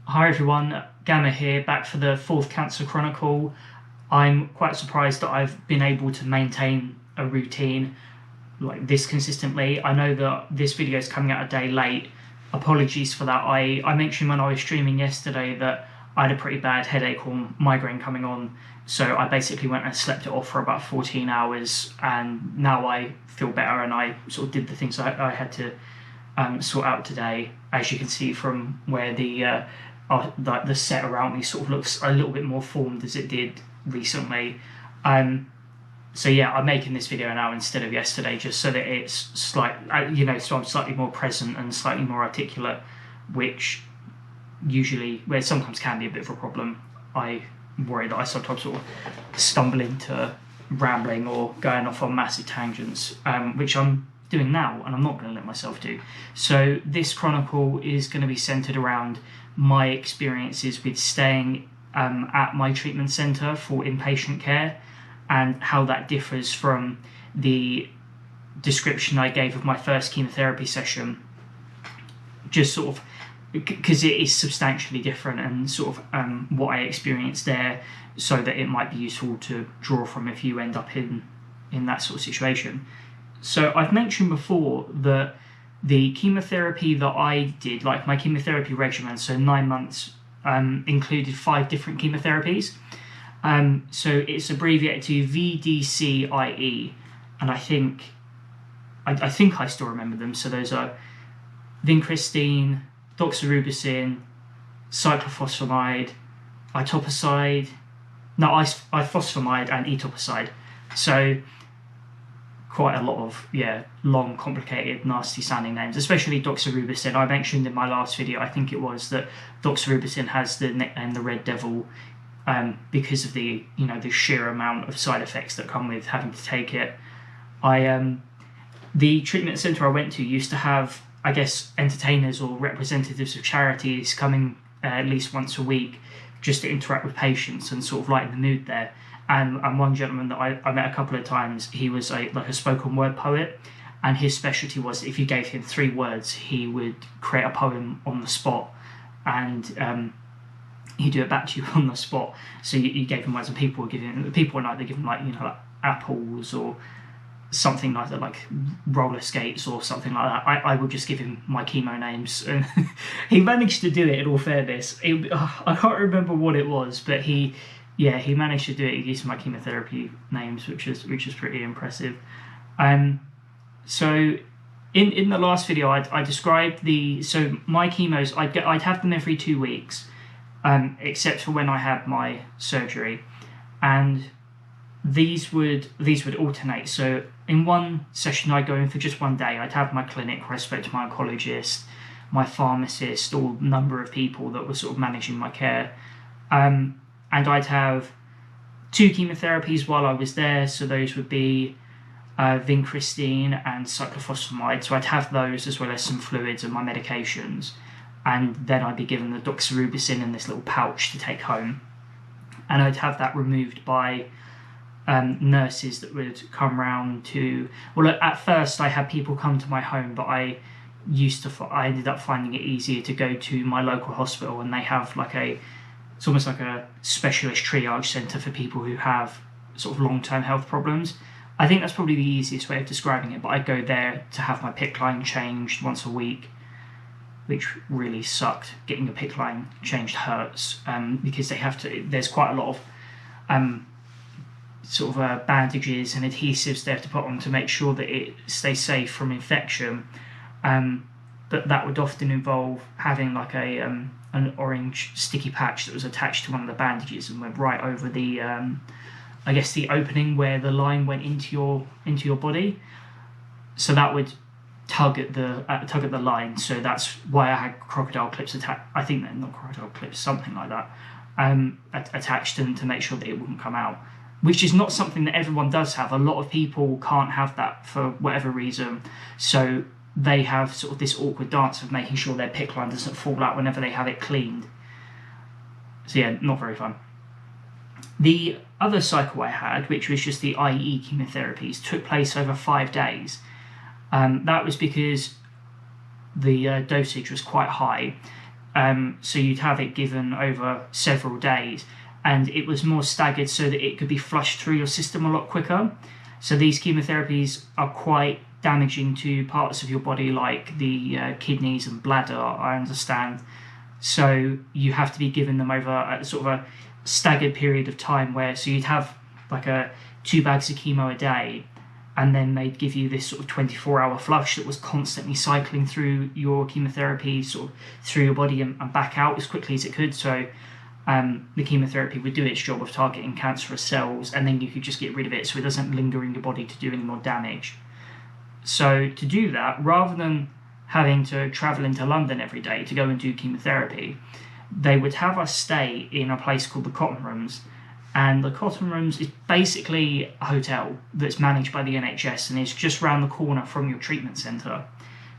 Hi everyone, Gamma here, back for the fourth Cancer Chronicle. I'm quite surprised that I've been able to maintain a routine like this consistently. I know that this video is coming out a day late. Apologies for that. I mentioned when I was streaming yesterday that I had a pretty bad headache or migraine coming on, so I basically went and slept it off for about 14 hours, and now I feel better and I sort of did the things I had to sort out today. As you can see from where the set around me sort of looks a little bit more formed as it did recently. So yeah, I'm making this video now instead of yesterday, just so that it's so I'm slightly more present and slightly more articulate, which where sometimes can be a bit of a problem. I worry that I sometimes sort of stumble into rambling or going off on massive tangents, which I'm doing now, and I'm not going to let myself do. So this chronicle is going to be centered around my experiences with staying at my treatment centre for inpatient care, and how that differs from the description I gave of my first chemotherapy session, just sort of because it is substantially different, and sort of what I experienced there, so that it might be useful to draw from if you end up in that sort of situation. So I've mentioned before that the chemotherapy that I did, like my chemotherapy regimen, so 9 months, included 5 different chemotherapies. So it's abbreviated to VDCIE, and I think I still remember them. So those are vincristine, doxorubicin, cyclophosphamide, ifosfamide, and etoposide. So quite a lot of long, complicated, nasty sounding names, especially doxorubicin. I mentioned in my last video, I think it was, that doxorubicin has the nickname the Red Devil because of the sheer amount of side effects that come with having to take it. The treatment centre I went to used to have, I guess, entertainers or representatives of charities coming at least once a week just to interact with patients and sort of lighten the mood there. And one gentleman that I met a couple of times, he was like a spoken word poet, and his specialty was if you gave him 3 words, he would create a poem on the spot, and he'd do it back to you on the spot. So you gave him words, and people would either give him like apples or something like that, like roller skates or something like that. I would just give him my chemo names, and he managed to do it. In all fairness, I can't remember what it was, but he managed to do it. He used my chemotherapy names, which is pretty impressive. So in the last video, I described my chemos. I'd have them every 2 weeks, except for when I had my surgery, and these would alternate. So in one session, I'd go in for just 1 day. I'd have my clinic where I spoke to my oncologist, my pharmacist, or a number of people that were sort of managing my care. And I'd have 2 chemotherapies while I was there, so those would be vincristine and cyclophosphamide. So I'd have those as well as some fluids and my medications, and then I'd be given the doxorubicin in this little pouch to take home, and I'd have that removed by nurses that would come round to. Well, at first I had people come to my home, but I ended up finding it easier to go to my local hospital, and they have it's almost like a specialist triage centre for people who have sort of long-term health problems. I think that's probably the easiest way of describing it, but I go there to have my PICC line changed once a week, which really sucked. Getting a PICC line changed hurts, because there's quite a lot of bandages and adhesives they have to put on to make sure that it stays safe from infection. But that would often involve having like an orange sticky patch that was attached to one of the bandages and went right over the the opening where the line went into your body. So that would tug at the line. So that's why I had crocodile clips attached. I think they're not crocodile clips, something like that, attached to make sure that it wouldn't come out. Which is not something that everyone does have. A lot of people can't have that for whatever reason. So they have sort of this awkward dance of making sure their PICC line doesn't fall out whenever they have it cleaned. So yeah, not very fun. The other cycle I had, which was just the IE chemotherapies, took place over 5 days. That was because the dosage was quite high. So you'd have it given over several days, and it was more staggered so that it could be flushed through your system a lot quicker. So these chemotherapies are quite damaging to parts of your body like the kidneys and bladder, I understand. So you have to be given them over a sort of a staggered period of time so you'd have like 2 bags of chemo a day, and then they'd give you this sort of 24-hour flush that was constantly cycling through your chemotherapy, sort of through your body and back out as quickly as it could. So the chemotherapy would do its job of targeting cancerous cells, and then you could just get rid of it so it doesn't linger in your body to do any more damage. So to do that, rather than having to travel into London every day to go and do chemotherapy, they would have us stay in a place called the Cotton Rooms. And the Cotton Rooms is basically a hotel that's managed by the NHS and is just round the corner from your treatment centre.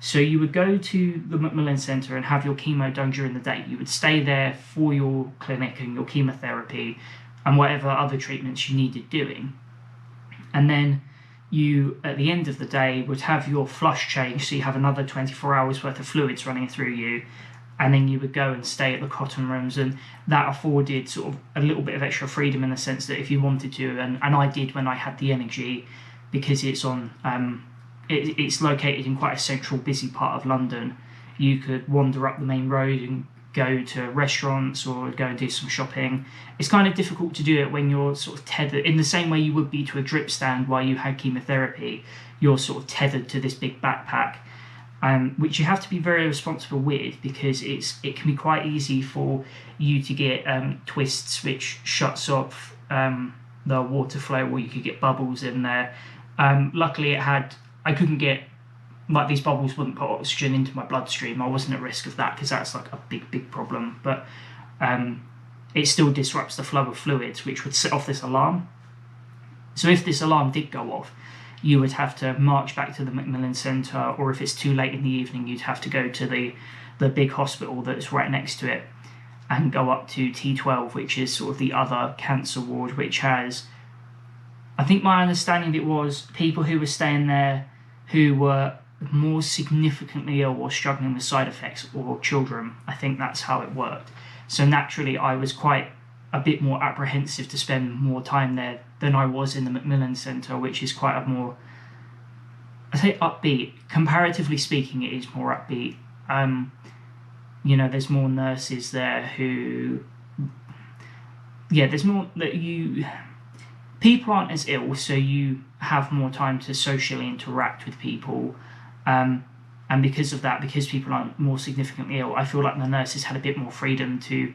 So you would go to the Macmillan Centre and have your chemo done during the day. You would stay there for your clinic and your chemotherapy and whatever other treatments you needed doing. And then you, at the end of the day, would have your flush change, so you have another 24 hours worth of fluids running through you, and then you would go and stay at the Cotton Rooms, and that afforded sort of a little bit of extra freedom in the sense that if you wanted to, and I did when I had the energy, because it's on it's located in quite a central, busy part of London, you could wander up the main road and go to restaurants or go and do some shopping. It's kind of difficult to do it when you're sort of tethered, in the same way you would be to a drip stand while you had chemotherapy. You're sort of tethered to this big backpack, which you have to be very responsible with, because it can be quite easy for you to get twists which shuts off the water flow, or you could get bubbles in there. Luckily I couldn't get, like, these bubbles wouldn't put oxygen into my bloodstream. I wasn't at risk of that because that's like a big problem, but it still disrupts the flow of fluids, which would set off this alarm. So if this alarm did go off, you would have to march back to the Macmillan Centre, or if it's too late in the evening, you'd have to go to the big hospital that's right next to it and go up to T12, which is sort of the other cancer ward, which has, I think my understanding of it was, people who were staying there who were more significantly ill or struggling with side effects, or children. I think that's how it worked. So naturally I was quite a bit more apprehensive to spend more time there than I was in the Macmillan Centre, which is quite a more, I say upbeat, comparatively speaking it is more upbeat. There's more nurses there there's more people aren't as ill, so you have more time to socially interact with people. And because of that, because people aren't more significantly ill, I feel like the nurses had a bit more freedom to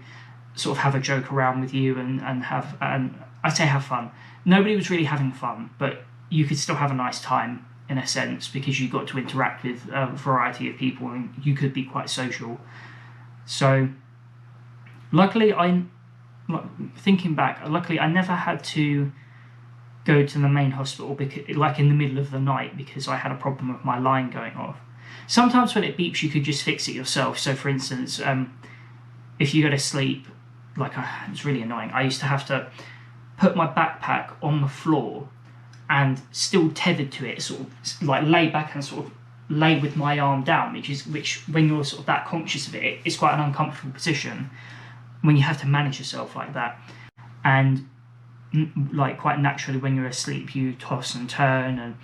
sort of have a joke around with you and I'd say have fun. Nobody was really having fun, but you could still have a nice time in a sense, because you got to interact with a variety of people and you could be quite social. So luckily I never had to go to the main hospital, because, like, in the middle of the night, because I had a problem with my line going off. Sometimes when it beeps you could just fix it yourself. So for instance, if you go to sleep, it's really annoying, I used to have to put my backpack on the floor and still tethered to it, sort of like lay back and sort of lay with my arm down, which when you're sort of that conscious of it, it's quite an uncomfortable position when you have to manage yourself like that. And quite naturally when you're asleep you toss and turn, and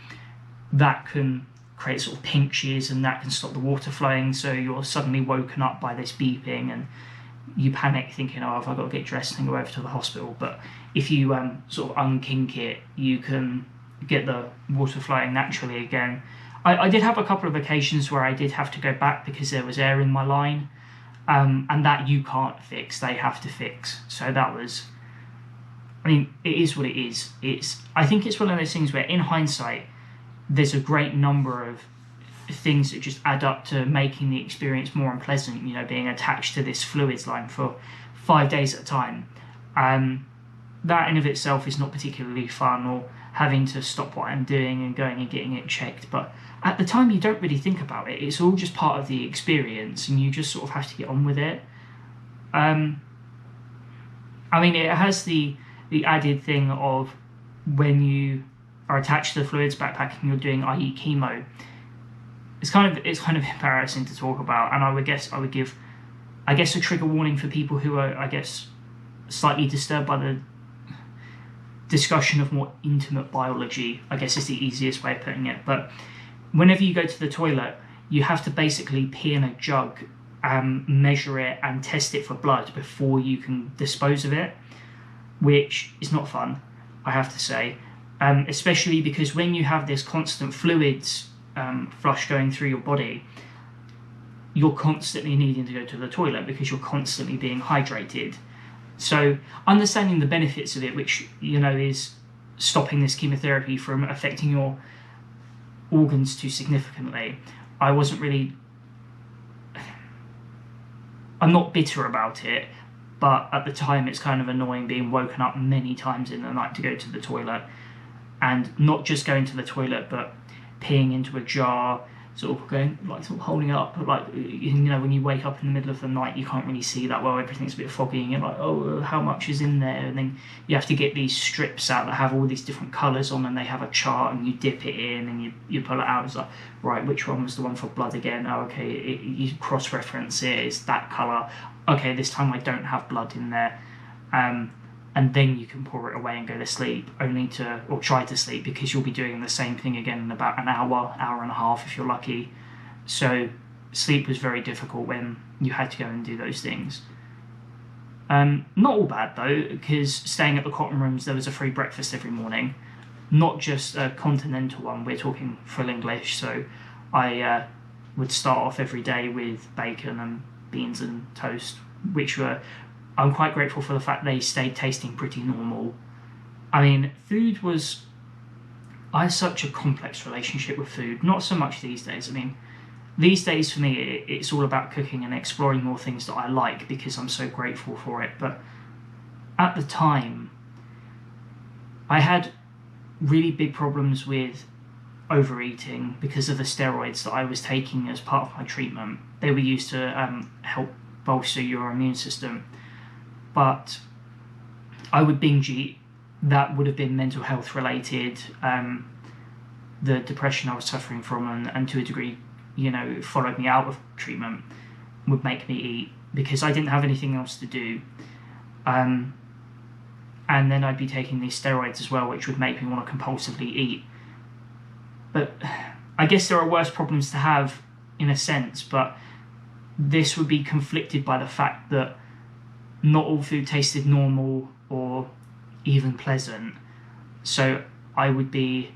that can create sort of pinches, and that can stop the water flowing, so you're suddenly woken up by this beeping and you panic thinking, oh, have I got to get dressed and go over to the hospital? But if you sort of unkink it, you can get the water flowing naturally again. I did have a couple of occasions where I did have to go back because there was air in my line, and that you can't fix, they have to fix. So that was, it is what it is. I think it's one of those things where, in hindsight, there's a great number of things that just add up to making the experience more unpleasant, being attached to this fluids line for 5 days at a time. That in of itself is not particularly fun, or having to stop what I'm doing and going and getting it checked. But at the time you don't really think about it. It's all just part of the experience and you just sort of have to get on with it. It has the added thing of, when you are attached to the fluids backpack and you're doing IE chemo, it's kind of embarrassing to talk about, and I would guess I would give I guess a trigger warning for people who are, I guess, slightly disturbed by the discussion of more intimate biology, I guess is the easiest way of putting it. But whenever you go to the toilet, you have to basically pee in a jug, measure it and test it for blood before you can dispose of it, which is not fun, I have to say. Especially because when you have this constant fluids flush going through your body, you're constantly needing to go to the toilet because you're constantly being hydrated. So understanding the benefits of it, which, you know, is stopping this chemotherapy from affecting your organs too significantly, I'm not bitter about it, but at the time it's kind of annoying being woken up many times in the night to go to the toilet, and not just going to the toilet but peeing into a jar, sort of going, like, sort of holding it up, like, you know, when you wake up in the middle of the night, you can't really see that well, everything's a bit foggy, and you're like, oh, how much is in there? And then you have to get these strips out that have all these different colours on, and they have a chart, and you dip it in, and you pull it out. It's like, right, which one was the one for blood again? Oh, okay, you cross-reference it, it's that colour. Okay, this time I don't have blood in there. And then you can pour it away and go to sleep, or try to sleep, because you'll be doing the same thing again in about an hour and a half if you're lucky. So sleep was very difficult when you had to go and do those things. Not all bad though, because staying at the cotton rooms, there was a free breakfast every morning, not just a continental one, we're talking full English, so I would start off every day with bacon and beans and toast, which were, I'm quite grateful for the fact they stayed tasting pretty normal. I mean, I have such a complex relationship with food, not so much these days. I mean, these days for me, it's all about cooking and exploring more things that I like because I'm so grateful for it. But at the time, I had really big problems with overeating because of the steroids that I was taking as part of my treatment. They were used to help bolster your immune system. But I would binge eat. That would have been mental health related. The depression I was suffering from, and to a degree, you know, followed me out of treatment, would make me eat because I didn't have anything else to do. And then I'd be taking these steroids as well, which would make me want to compulsively eat. But I guess there are worse problems to have in a sense, but this would be conflicted by the fact that not all food tasted normal or even pleasant. So I would be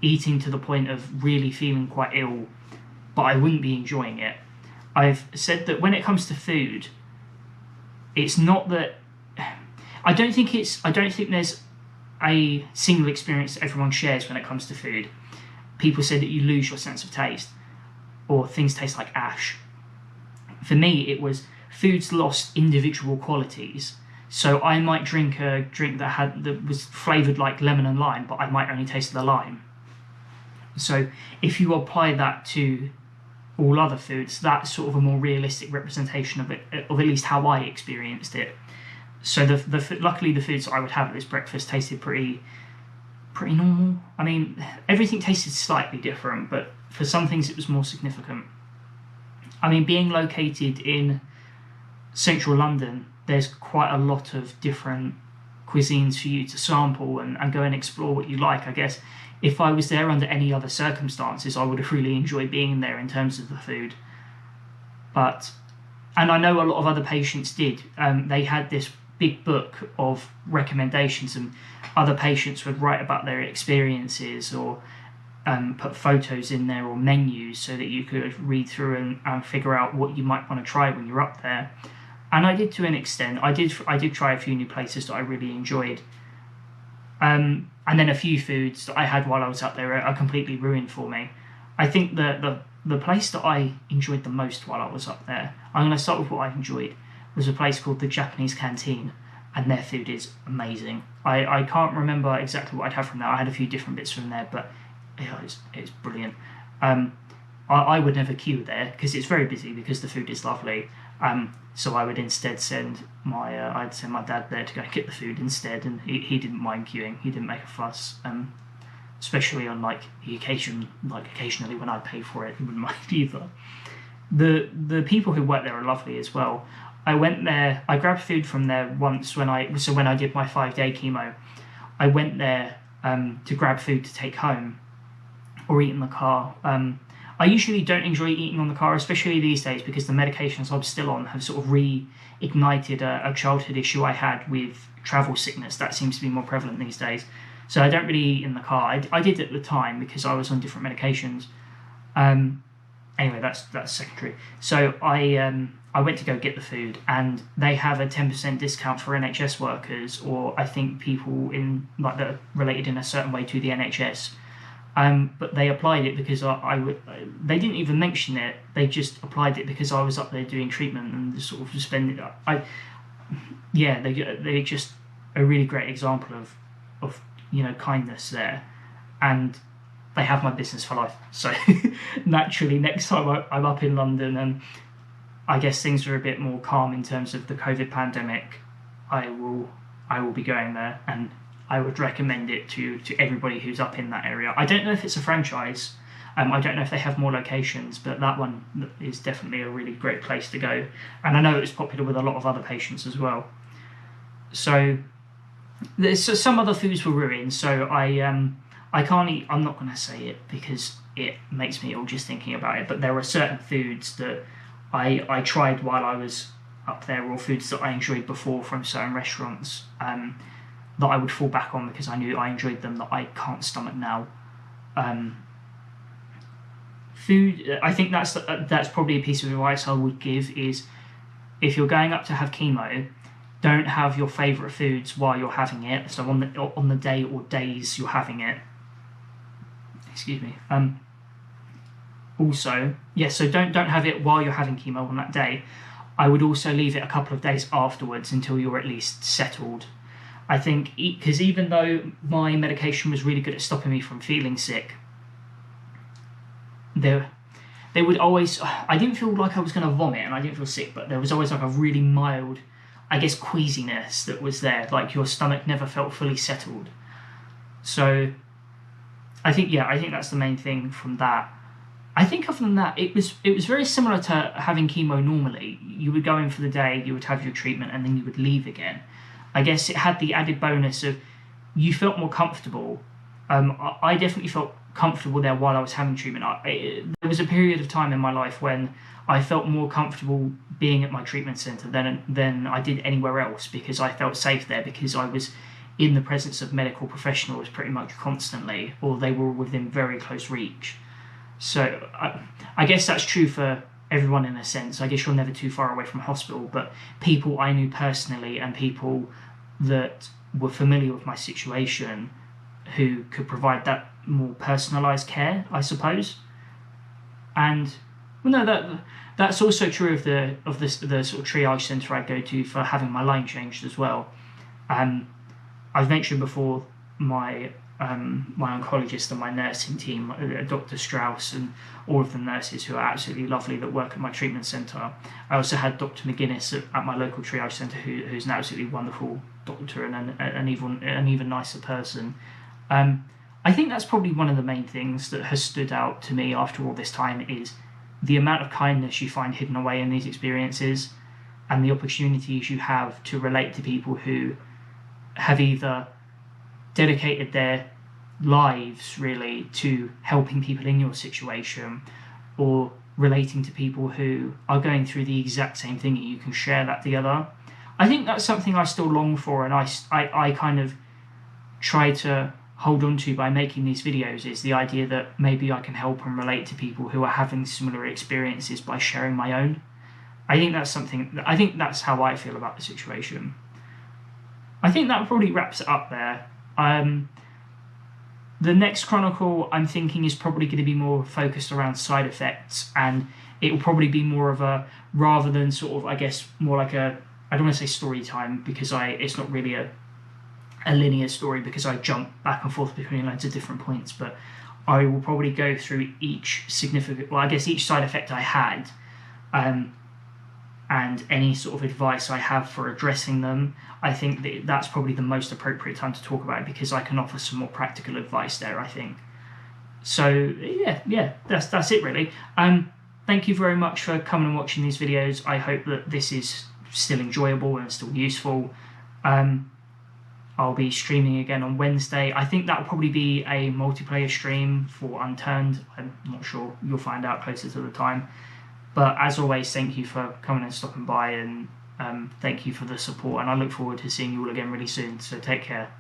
eating to the point of really feeling quite ill, but I wouldn't be enjoying it. I've said that when it comes to food, it's not that I don't think there's a single experience that everyone shares when it comes to food. People say that you lose your sense of taste, or things taste like ash. For me, it was foods lost individual qualities. So I might drink a drink that was flavoured like lemon and lime, but I might only taste the lime. So if you apply that to all other foods, that's sort of a more realistic representation of it, of at least how I experienced it. So luckily the foods that I would have at this breakfast tasted pretty normal. I mean, everything tasted slightly different, but for some things it was more significant. I mean, being located in central London, there's quite a lot of different cuisines for you to sample and go and explore what you like. I guess if I was there under any other circumstances, I would have really enjoyed being there in terms of the food. And I know a lot of other patients did. They had this big book of recommendations, and other patients would write about their experiences or put photos in there or menus so that you could read through and figure out what you might want to try when you're up there. And I did to an extent. I did try a few new places that I really enjoyed. And then a few foods that I had while I was up there are completely ruined for me. I think the place that I enjoyed the most while I was up there, I'm going to start with what I enjoyed, was a place called the Japanese Canteen, and their food is amazing. I can't remember exactly what I'd have from there. I had a few different bits from there, but it's brilliant. I would never queue there because it's very busy because the food is lovely. So I would instead send my dad there to go get the food instead, and he didn't mind queuing. He didn't make a fuss, especially on occasionally when I pay for it, he wouldn't mind either. The people who work there are lovely as well. I went there. I grabbed food from there once when I did my 5-day chemo. I went there to grab food to take home or eat in the car. I usually don't enjoy eating on the car, especially these days, because the medications I'm still on have sort of reignited a childhood issue I had with travel sickness. That seems to be more prevalent these days. So I don't really eat in the car. I did at the time because I was on different medications. Anyway, that's secondary. So I went to go get the food, and they have a 10% discount for NHS workers, or I think people in that are related in a certain way to the NHS. But they applied it because they didn't even mention it. They just applied it because I was up there doing treatment and sort of spending. They just a really great example of kindness there, and they have my business for life. So naturally, next time I'm up in London and I guess things are a bit more calm in terms of the COVID pandemic, I will be going there, and I would recommend it to everybody who's up in that area. I don't know if it's a franchise. I don't know if they have more locations, but that one is definitely a really great place to go. And I know it's popular with a lot of other patients as well. So there's some other foods were ruined, so I can't eat. I'm not going to say it because it makes me ill just thinking about it, but there are certain foods that I tried while I was up there, or foods that I enjoyed before from certain restaurants that I would fall back on because I knew I enjoyed them, that I can't stomach now. Food, I think that's probably a piece of advice I would give, is if you're going up to have chemo, don't have your favourite foods while you're having it. So on the day or days you're having it. Excuse me. Also, so don't have it while you're having chemo on that day. I would also leave it a couple of days afterwards until you're at least settled. I think, because even though my medication was really good at stopping me from feeling sick, they would always, I didn't feel like I was going to vomit and I didn't feel sick, but there was always like a really mild, I guess, queasiness that was there, like your stomach never felt fully settled. So I think that's the main thing from that. I think other than that, it was very similar to having chemo normally. You would go in for the day, you would have your treatment, and then you would leave again. I guess it had the added bonus of you felt more comfortable. I definitely felt comfortable there while I was having treatment. There was a period of time in my life when I felt more comfortable being at my treatment centre than I did anywhere else, because I felt safe there, because I was in the presence of medical professionals pretty much constantly, or they were within very close reach. So I guess that's true for everyone in a sense. I guess you're never too far away from hospital, but people I knew personally and people that were familiar with my situation who could provide that more personalised care, I suppose. And that's also true of the sort of triage centre I go to for having my line changed as well. I've mentioned before my oncologist and my nursing team, Dr. Strauss, and all of the nurses who are absolutely lovely that work at my treatment centre. I also had Dr. McGuinness at my local triage centre, who's an absolutely wonderful doctor and an even nicer person. I think that's probably one of the main things that has stood out to me after all this time, is the amount of kindness you find hidden away in these experiences, and the opportunities you have to relate to people who have either dedicated their lives really to helping people in your situation, or relating to people who are going through the exact same thing, and you can share that together. I think that's something I still long for, and I kind of try to hold on to by making these videos, is the idea that maybe I can help and relate to people who are having similar experiences by sharing my own. I think that's how I feel about the situation. I think that probably wraps it up there. The next Chronicle, I'm thinking, is probably going to be more focused around side effects, and it will probably be more of a, rather than sort of, I guess, more like a, I don't want to say story time, because it's not really a linear story, because I jump back and forth between loads of different points, but I will probably go through each side effect I had, and any sort of advice I have for addressing them. I think that's probably the most appropriate time to talk about it, because I can offer some more practical advice there, I think. So yeah, that's it really. Thank you very much for coming and watching these videos. I hope that this is still enjoyable and still useful. I'll be streaming again on Wednesday. I think that will probably be a multiplayer stream for Unturned. I'm not sure. You'll find out closer to the time. But as always, thank you for coming and stopping by, and thank you for the support. And I look forward to seeing you all again really soon. So take care.